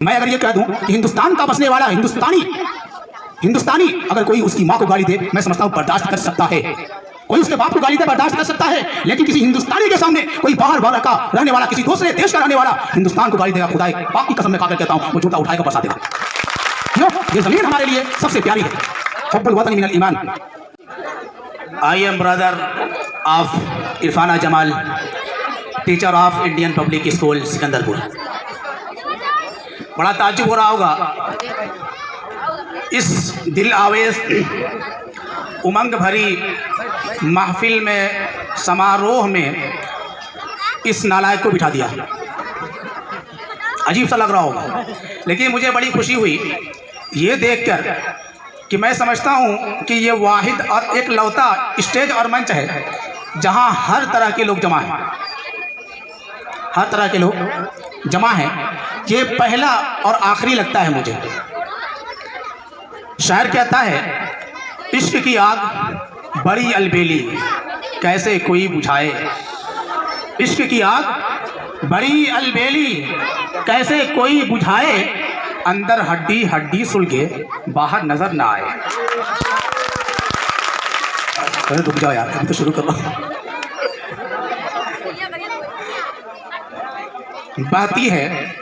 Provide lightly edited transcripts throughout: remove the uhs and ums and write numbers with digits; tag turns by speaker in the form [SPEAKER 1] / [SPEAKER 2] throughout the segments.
[SPEAKER 1] मैं अगर ये कह दूं कि हिंदुस्तान का बसने वाला हिंदुस्तानी अगर कोई उसकी माँ को गाली दे, मैं समझता हूं बर्दाश्त कर सकता है। कोई उसके बाप को गाली दे बर्दाश्त कर सकता है, लेकिन किसी हिंदुस्तानी के सामने कोई बाहर बाहर का रहने वाला, किसी दूसरे देश का रहने वाला हिंदुस्तान को गाली देगा, खुदा बाप की कसम में खाकर कहता हूं वो जूता उठाएगा, बसा देगा। क्यों? ये जमीन हमारे लिए सबसे प्यारी है। हुब्बुल वतन मिनल ईमान। I am brother of Irfana Jamal, teacher of Indian public school Sikandarpur. बड़ा ताज्जुब हो रहा होगा इस दिल आवेश उमंग भरी महफिल में, समारोह में इस नालायक को बिठा दिया। अजीब सा लग रहा होगा, लेकिन मुझे बड़ी खुशी हुई ये देखकर कि मैं समझता हूँ कि ये वाहिद और एक लौता स्टेज और मंच है जहाँ हर तरह के लोग जमा हैं, हर तरह के लोग जमा हैं। ये पहला और आखिरी लगता है मुझे। शायर कहता है, इश्क की आग बड़ी अलबेली कैसे कोई बुझाए, इश्क की आग बड़ी अलबेली कैसे कोई बुझाए, अंदर हड्डी हड्डी सुलगे बाहर नजर ना आए। अरे रुक जाओ यार, अभी तो शुरू करो। बहती है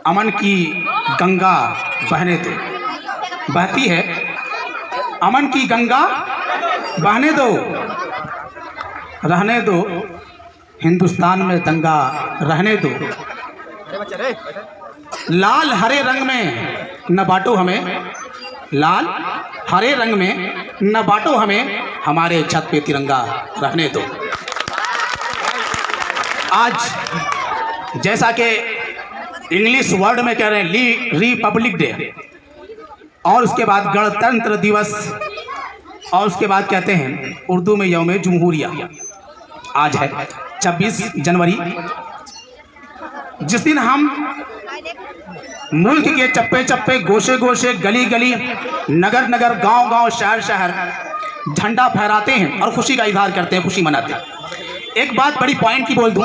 [SPEAKER 1] अमन की गंगा बहने दो, बहती है अमन की गंगा बहने दो, रहने दो हिंदुस्तान में दंगा रहने दो, लाल हरे रंग में न बांटो हमें, लाल हरे रंग में न बांटो हमें, हमारे छत पे तिरंगा रहने दो। आज जैसा कि इंग्लिश वर्ड में कह रहे हैं रिपब्लिक डे, और उसके बाद गणतंत्र दिवस, और उसके बाद कहते हैं उर्दू में यौम जमहूरिया। आज है 26 जनवरी, जिस दिन हम मुल्क के चप्पे चप्पे, गोशे गोशे, गली गली, नगर नगर, गांव गांव, शहर शहर झंडा फहराते हैं और खुशी का इजहार करते हैं, खुशी मनाते हैं। एक बात बड़ी पॉइंट की बोल दूं,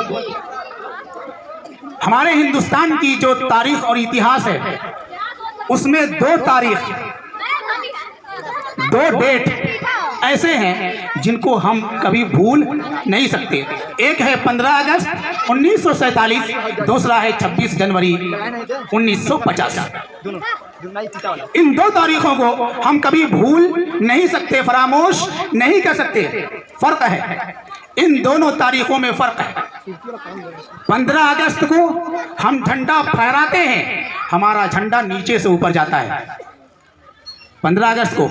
[SPEAKER 1] हमारे हिंदुस्तान की जो तारीख और इतिहास है उसमें दो तारीख, दो डेट ऐसे हैं जिनको हम कभी भूल नहीं सकते। एक है 15 अगस्त 1947, दूसरा है 26 जनवरी 1950। इन दो तारीखों को हम कभी भूल नहीं सकते, फरामोश नहीं कर सकते। फर्क है, इन दोनों तारीखों में फर्क है। 15 अगस्त को हम झंडा फहराते हैं, हमारा झंडा नीचे से ऊपर जाता है। 15 अगस्त को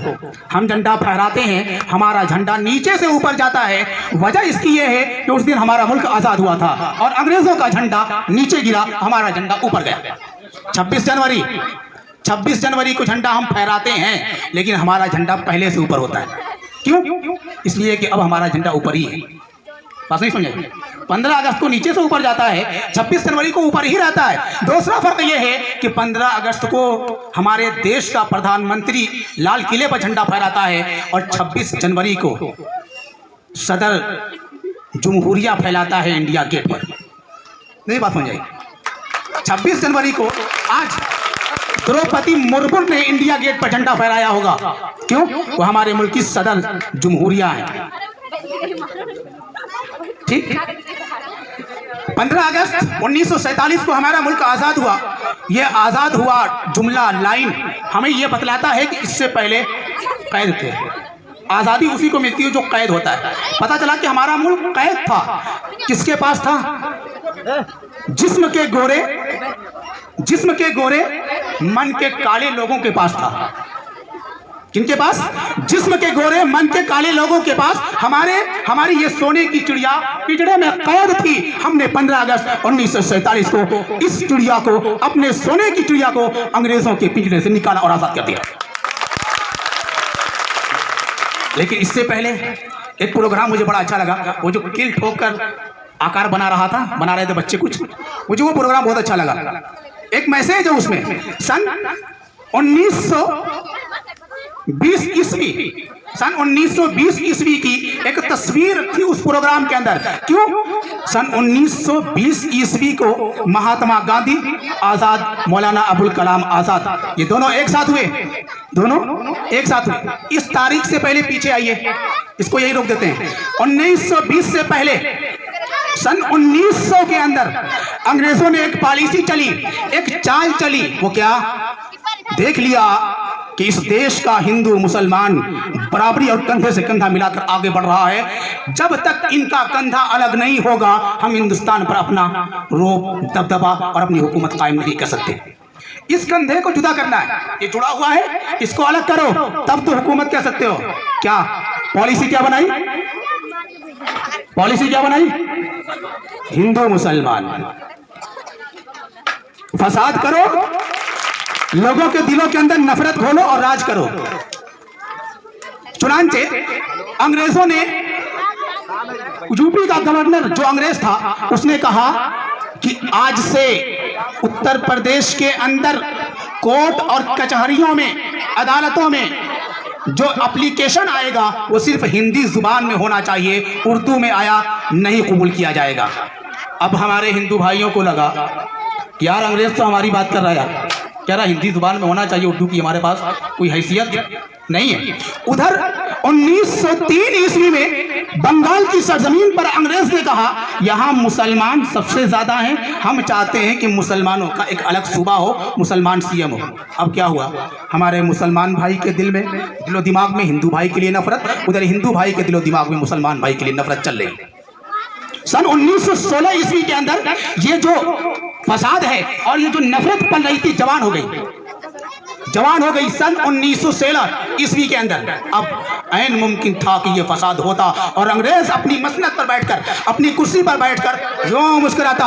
[SPEAKER 1] हम झंडा फहराते हैं, हमारा झंडा नीचे से ऊपर जाता है। वजह इसकी यह है कि उस दिन हमारा मुल्क आज़ाद हुआ था और अंग्रेज़ों का झंडा नीचे गिरा, हमारा झंडा ऊपर गया। 26 जनवरी को झंडा हम फहराते हैं, लेकिन हमारा झंडा पहले से ऊपर होता है। क्यों? इसलिए कि अब हमारा झंडा ऊपर ही है। बात नहीं समझे? 15 अगस्त को नीचे से ऊपर जाता है, 26 जनवरी को ऊपर ही रहता है। दूसरा फर्क यह है कि 15 अगस्त को हमारे देश का प्रधानमंत्री लाल किले पर झंडा फहराता है और 26 जनवरी को सदर जमहूरिया फैलाता है इंडिया गेट पर। नहीं बात हो जाएगी? 26 जनवरी को आज द्रौपदी मुर्मू ने इंडिया गेट पर झंडा फहराया होगा। क्यों? वो हमारे मुल्क की सदर जमहूरिया है। ठीक। 15 अगस्त 1947 को हमारा मुल्क आज़ाद हुआ। यह आज़ाद हुआ जुमला, लाइन हमें यह बतलाता है कि इससे पहले कैद थे। आज़ादी उसी को मिलती है जो कैद होता है। पता चला कि हमारा मुल्क कैद था। किसके पास था? जिस्म के गोरे मन के काले लोगों के पास था। किनके पास? जिस्म के गोरे मन के काले लोगों के पास। हमारी ये सोने की चिड़िया पिंजड़े में कैद थी। हमने 15 अगस्त 1947 को इस चिड़िया को, अपने सोने की चिड़िया को अंग्रेजों के पिंजड़े से निकाला और आजाद कर दिया। लेकिन इससे पहले एक प्रोग्राम मुझे बड़ा अच्छा लगा, वो जो किल ठोक कर आकार बना रहे थे बच्चे कुछ, मुझे वो प्रोग्राम बहुत अच्छा लगा। एक मैसेज है उसमें, सन 1920 ईस्वी सन 1920 ईस्वी की एक तस्वीर थी उस प्रोग्राम के अंदर। क्यों? सन 1920 ईस्वी को महात्मा गांधी आजाद, मौलाना अबुल कलाम आजाद, ये दोनों एक साथ हुए, दोनों एक साथ हुए। इस तारीख से पहले पीछे आइए, इसको यही रोक देते हैं। 1920 से पहले सन 1900 के अंदर अंग्रेजों ने एक पॉलिसी चली, एक चाल चली। वो क्या? देख लिया कि इस देश का हिंदू मुसलमान बराबरी और कंधे से कंधा मिलाकर आगे बढ़ रहा है। जब तक इनका कंधा अलग नहीं होगा, हम हिंदुस्तान पर अपना रोब, दबदबा और अपनी हुकूमत कायम नहीं कर सकते। इस कंधे को जुदा करना है, ये जुड़ा हुआ है, इसको अलग करो, तब तो हुकूमत कह सकते हो। क्या पॉलिसी क्या बनाई? पॉलिसी क्या बनाई? हिंदू मुसलमान फसाद करो, लोगों के दिलों के अंदर नफरत घोलो और राज करो। चुनांचे अंग्रेजों ने, यूपी का गवर्नर जो अंग्रेज था, उसने कहा कि आज से उत्तर प्रदेश के अंदर कोर्ट और कचहरियों में, अदालतों में जो एप्लीकेशन आएगा वो सिर्फ हिंदी जुबान में होना चाहिए, उर्दू में आया नहीं कबूल किया जाएगा। अब हमारे हिंदू भाइयों को लगा यार अंग्रेज तो हमारी बात कर रहा है, यार कह रहा हिंदी जुबान में होना चाहिए, उर्दू की हमारे पास कोई हैसियत नहीं है। उधर 1903 ईस्वी में बंगाल की सरजमीन पर अंग्रेज ने कहा यहाँ मुसलमान सबसे ज्यादा हैं, हम चाहते हैं कि मुसलमानों का एक अलग सूबा हो, मुसलमान सीएम हो। अब क्या हुआ? हमारे मुसलमान भाई के दिल में, दिलो दिमाग में हिंदू भाई के लिए नफरत, उधर हिंदू भाई के दिलो दिमाग में मुसलमान भाई के लिए नफरत चल रही। सन 1916 ईस्वी के अंदर ये जो फसाद है और ये जो नफरत पल रही थी, जवान हो गई, जवान हो गई। सन 1916 ईस्वी के अंदर अब ऐन मुमकिन था कि ये फसाद होता और अंग्रेज अपनी मसनद पर बैठकर, अपनी कुर्सी पर बैठकर यूं मुस्कुराता,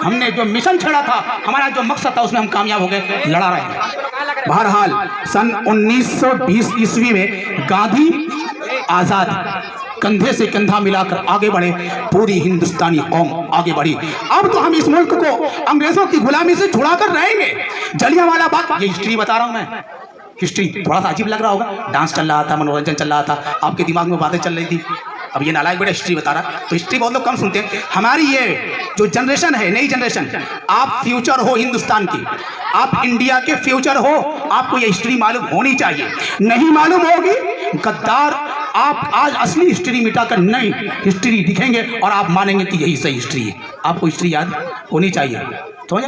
[SPEAKER 1] हमने जो मिशन छेड़ा था, हमारा जो मकसद था, उसमें हम कामयाब हो गए, लड़ा रहे हैं। बहरहाल सन 1920 ईस्वी में गांधी आजाद कंधे से कंधा मिलाकर आगे बढ़े, पूरी हिंदुस्तानी कौम आगे बढ़ी। अब तो हम इस मुल्क को अंग्रेजों की गुलामी से छुड़ा कर रहेंगे। जलियांवाला बाग, ये हिस्ट्री बता रहा हूं मैं, हिस्ट्री थोड़ा सा अजीब लग रहा होगा, डांस चल रहा था, मनोरंजन चल रहा था, आपके दिमाग में बातें चल रही थी। अब ये नालायक बेटा हिस्ट्री बता रहा, तो हिस्ट्री बहुत लोग कम सुनते हैं। हमारी ये जो जनरेशन है, नई जनरेशन, आप फ्यूचर हो हिंदुस्तान की, आप इंडिया के फ्यूचर हो, आपको ये हिस्ट्री मालूम होनी चाहिए। नहीं मालूम होगी, गद्दार आप आज असली हिस्ट्री मिटाकर नई हिस्ट्री दिखेंगे और आप मानेंगे कि यही सही हिस्ट्री है। आपको हिस्ट्री याद होनी चाहिए। तो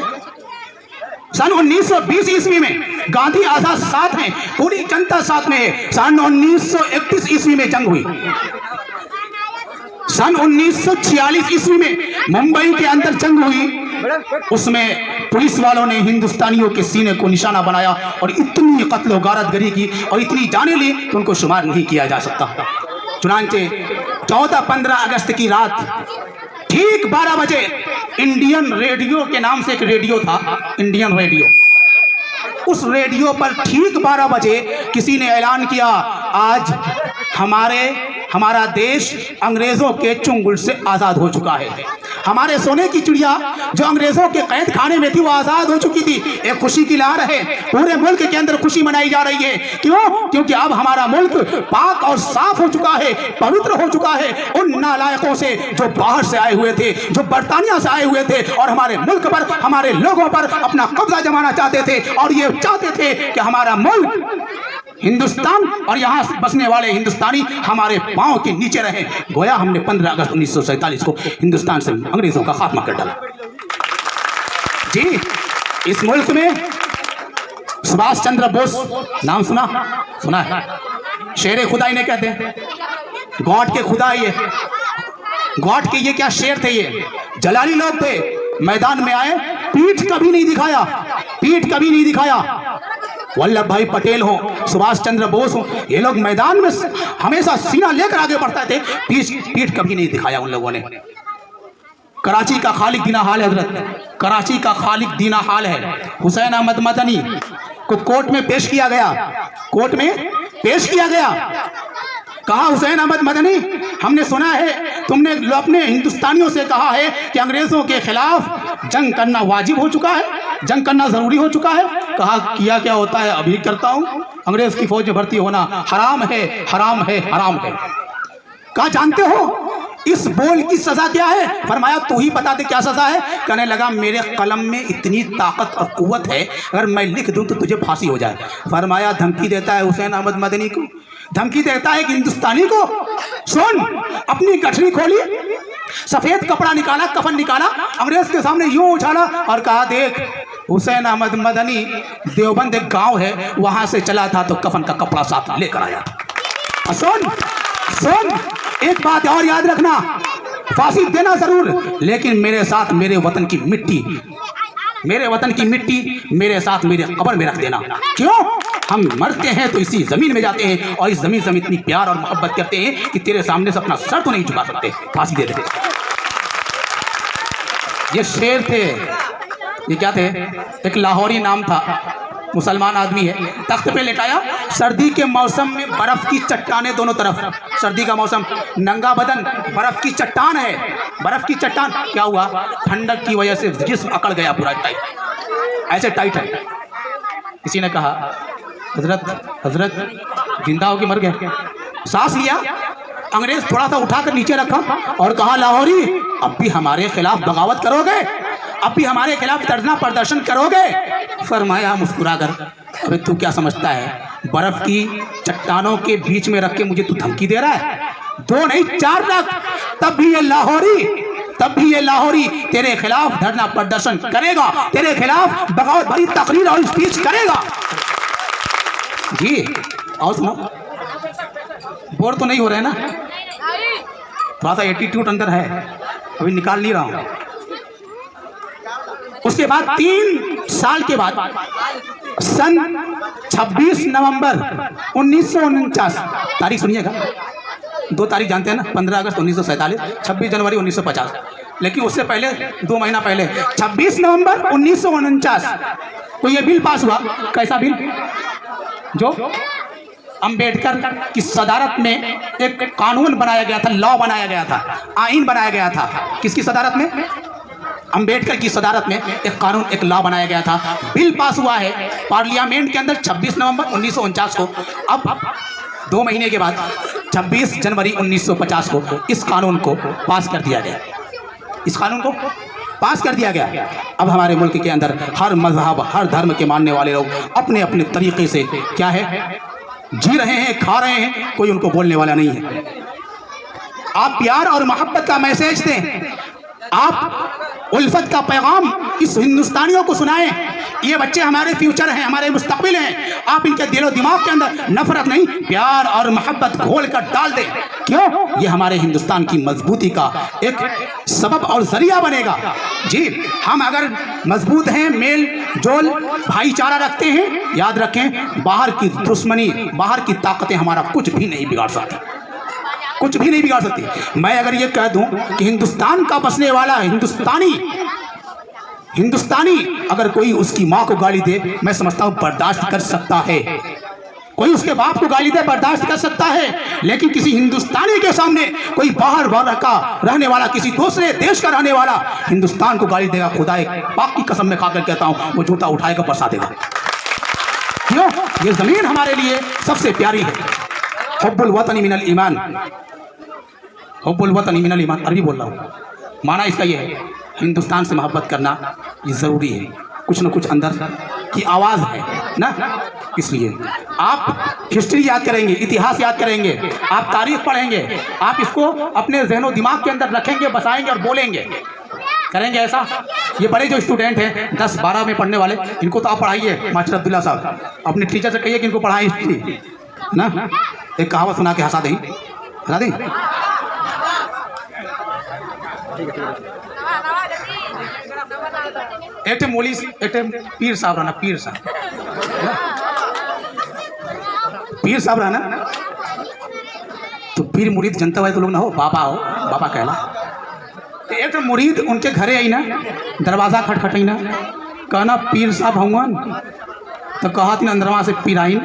[SPEAKER 1] सन 1920 ईस्वी में गांधी आजाद साथ हैं, पूरी जनता साथ में है। सन 1931 ईस्वी में जंग हुई। सन 1946 ईस्वी में मुंबई के अंदर जंग हुई। उसमें पुलिस वालों ने हिंदुस्तानियों के सीने को निशाना बनाया और इतनी कत्ल गारतगरी की और इतनी जाने ली कि उनको शुमार नहीं किया जा सकता। चुनांचे 14-15 अगस्त की रात ठीक 12 बजे इंडियन रेडियो के नाम से एक रेडियो था, इंडियन रेडियो, उस रेडियो पर ठीक 12 बजे किसी ने ऐलान किया, आज हमारा देश अंग्रेजों के चुंगल से आज़ाद हो चुका है। हमारे सोने की चिड़िया जो अंग्रेजों के कैद खाने में थी वो आज़ाद हो चुकी थी। एक खुशी की लहर है, पूरे मुल्क के अंदर खुशी मनाई जा रही है। क्यों? क्योंकि अब हमारा मुल्क पाक और साफ हो चुका है, पवित्र हो चुका है उन नालायकों से जो बाहर से आए हुए थे, जो बरतानिया से आए हुए थे और हमारे मुल्क पर, हमारे लोगों पर अपना कब्जा जमाना चाहते थे और ये चाहते थे कि हमारा मुल्क हिंदुस्तान और यहाँ बसने वाले हिंदुस्तानी हमारे पांव के नीचे रहे। गोया हमने 15 अगस्त 1947 को हिंदुस्तान से अंग्रेजों का खात्मा कर डाला। जी, इस मुल्क में सुभाष चंद्र बोस नाम सुना है? शेर खुदा इन्हें कहते हैं, गॉड के खुदा। ये गॉड के ये क्या शेर थे? ये जलाली लोग थे, मैदान में आए, पीठ कभी नहीं दिखाया, पीठ कभी नहीं दिखाया। वल्लभ भाई पटेल हो, सुभाष चंद्र बोस हो, ये लोग मैदान में हमेशा सीना लेकर आगे बढ़ते थे, पीठ कभी नहीं दिखाया उन लोगों ने। कराची का खालिक दीना हाल है हजरत, कराची का खालिक दीना हाल है। हुसैन अहमद मदनी को कोर्ट में पेश किया गया, कोर्ट में पेश किया गया। कहा, हुसैन अहमद मदनी, हमने सुना है तुमने अपने हिंदुस्तानियों से कहा है कि अंग्रेजों के खिलाफ जंग करना वाजिब हो चुका है, जंग करना जरूरी हो चुका है। कहा, किया क्या होता है, अभी करता हूं। अंग्रेज की फौज में भर्ती होना हराम है, हराम है, हराम है। क्या जानते हो इस बोल की सजा क्या है? फरमाया तू ही बता दे क्या सजा है। कहने लगा मेरे कलम में इतनी ताकत और कुव्वत है, अगर मैं लिख दूं तो तुझे फांसी हो जाए। फरमाया धमकी देता है हुसैन अहमद मदनी को, धमकी देता है कि हिंदुस्तानी को, सुन, अपनी गठरी खोली, सफेद कपड़ा निकाला, कफन निकाला, अंग्रेज के सामने यूं उछाला और कहा देख हुसैन अहमद मदनी देवबंद एक गांव है, वहां से चला था तो कफन का कपड़ा साथ लेकर आया। सुन सुन, एक बात और याद रखना, फांसी देना जरूर, लेकिन मेरे साथ मेरे वतन की मिट्टी, मेरे वतन की मिट्टी मेरे साथ मेरे कब्र में रख देना। क्यों? हम मरते हैं तो इसी जमीन में जाते हैं और इस जमीन से हम इतनी प्यार और मोहब्बत करते हैं कि तेरे सामने से अपना सर तो नहीं झुका सकते, फांसी दे देते। ये शेर थे, ये क्या थे? एक लाहौरी नाम था, मुसलमान आदमी है, तख्त पे लेटाया, सर्दी के मौसम में बर्फ की चट्टानें दोनों तरफ, सर्दी का मौसम, नंगा बदन, बर्फ की चट्टान है, बर्फ की चट्टान। क्या हुआ? ठंडक की वजह से जिस्म अकड़ गया पूरा टाइट, ऐसे टाइट है। किसी ने कहा हजरत हजरत जिंदा हो कि मर गए? सांस लिया, अंग्रेज थोड़ा सा उठाकर नीचे रखा और कहा लाहौरी अब भी हमारे खिलाफ बगावत करोगे? अब भी हमारे खिलाफ धरना प्रदर्शन करोगे? फरमाया मुस्कुराकर अबे तू क्या समझता है, बर्फ की चट्टानों के बीच में रख के मुझे तू धमकी दे रहा है? 2 नहीं 4 रख, तब भी ये लाहौरी तेरे खिलाफ धरना प्रदर्शन करेगा, तेरे खिलाफ बगावत भरी तकरीर और स्पीच करेगा। जी और सुनो, बोर तो नहीं हो रहे ना? थोड़ा सा एटीट्यूड अंदर है, अभी निकाल नहीं रहा हूं। उसके बाद 3 साल के बाद सन 26 नवंबर 1949, तारीख सुनिएगा, 2 तारीख जानते हैं ना, 15 अगस्त 1947, 26 जनवरी 1950, लेकिन उससे पहले 2 महीना पहले 26 नवंबर 1949 तो ये बिल पास हुआ। कैसा बिल? जो अंबेडकर की सदारत में एक कानून बनाया गया था, लॉ बनाया गया था, आईन बनाया गया था। किसकी सदारत में? अंबेडकर की सदारत में एक कानून, एक लॉ बनाया गया था। बिल पास हुआ है पार्लियामेंट के अंदर 26 नवंबर 1949 को। अब 2 महीने के बाद 26 जनवरी 1950 को इस कानून को पास कर दिया गया, इस कानून को पास कर दिया गया। अब हमारे मुल्क के अंदर हर मजहब, हर धर्म के मानने वाले लोग अपने अपने तरीके से क्या है जी रहे हैं, खा रहे हैं, कोई उनको बोलने वाला नहीं है। आप प्यार और मोहब्बत का मैसेज दें, आप उल्फत का पैगाम इस हिंदुस्तानियों को सुनाएं। ये बच्चे हमारे फ्यूचर हैं, हमारे मुस्तकबिल हैं। आप इनके दिलो दिमाग के अंदर नफरत नहीं, प्यार और मोहब्बत घोल कर डाल दें। क्यों? ये हमारे हिंदुस्तान की मजबूती का एक सबब और जरिया बनेगा। जी, हम अगर मजबूत हैं, मेल जोल भाईचारा रखते हैं, याद रखें बाहर की दुश्मनी, बाहर की ताकतें हमारा कुछ भी नहीं बिगाड़ सकती, कुछ भी नहीं बिगाड़ सकती। मैं अगर ये कह दूं कि हिंदुस्तान का बसने वाला हिंदुस्तानी अगर कोई उसकी माँ को गाली दे, मैं समझता हूं बर्दाश्त कर सकता है। कोई उसके बाप को गाली दे, बर्दाश्त कर सकता है, लेकिन किसी हिंदुस्तानी के सामने कोई बाहर का रहने वाला, किसी दूसरे देश का रहने वाला हिंदुस्तान को गाली देगा, खुदा पाक की कसम में खाकर कहता हूं वो जूता उठाएगा, बरसा देगा। क्यों? ये जमीन हमारे लिए सबसे प्यारी है। हुब्बुल वतनी मिनल ईमान, हुब्बुल वतनी मिनल ईमान, अरबी बोल रहा हूँ। माना इसका ये है हिंदुस्तान से मोहब्बत करना ये ज़रूरी है, कुछ न कुछ अंदर की आवाज़ है ना। इसलिए आप हिस्ट्री याद करेंगे, इतिहास याद करेंगे, आप तारीख पढ़ेंगे, आप इसको अपने ज़हनो दिमाग के अंदर रखेंगे, बसाएंगे और बोलेंगे, करेंगे ऐसा। ये बड़े जो स्टूडेंट हैं 10-12 में पढ़ने वाले, इनको तो आप पढ़ाइए, मास्टर अब्दुल्ला साहब, अपने टीचर से कहिए कि इनको पढ़ाएं हिस्ट्री ना। एक कहावत सुना के हंसा दें, हंसा दें। एक मौली, एक पीर साहब रहना, पीर साहब रहना, तो पीर मुरीद जनता हुआ तो लोग ना हो, बाबा कहला। तो एक मुरीद उनके घरे आई ना, दरवाज़ा खटखटाई ना, कहना पीर साहब हूँ, तो कहा थी अंदरवा से पीराइन,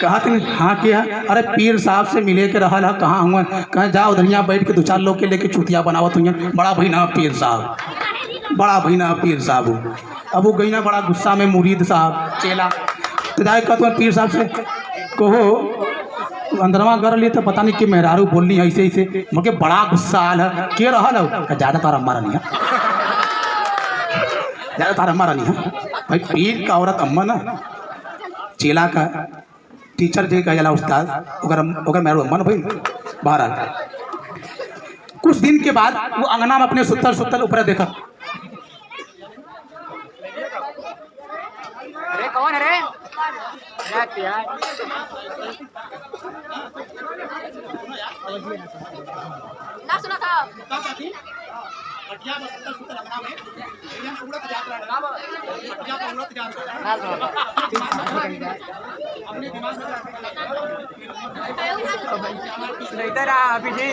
[SPEAKER 1] कहा तुम हाँ किया? अरे पीर साहब से मिले के रहा कहाँ हुआ? कहाँ जाओ धनिया बैठ के 2-4 लोग के लेके चूतिया बनाओ तुम, बड़ा भाई ना पीर साहब। बड़ा भईना पीर साहब हो। अब वो गई ना बड़ा गुस्सा में मुरीद साहब चेला तो जाए कहते पीर साहब से कहो अंदरवा कर लिए तो पता नहीं कि मेहरारू बोलनी ऐसे ऐसे मुझे बड़ा गुस्सा आल है के रहा ज़्यादा तारा मारा नहीं है, ज़्यादा तारा मारा नहीं है भाई। पीर का औरत अम्मा ना चेला का टीचर जे का जला उस्ताद अगर मेहरारू अम्मा ना भाई बाहर आ। कुछ दिन के बाद वो अंगना में अपने सुतल सुतल ऊपर देखा,
[SPEAKER 2] अरे कौन है रे? ना सुना था इधर आ अभी जी।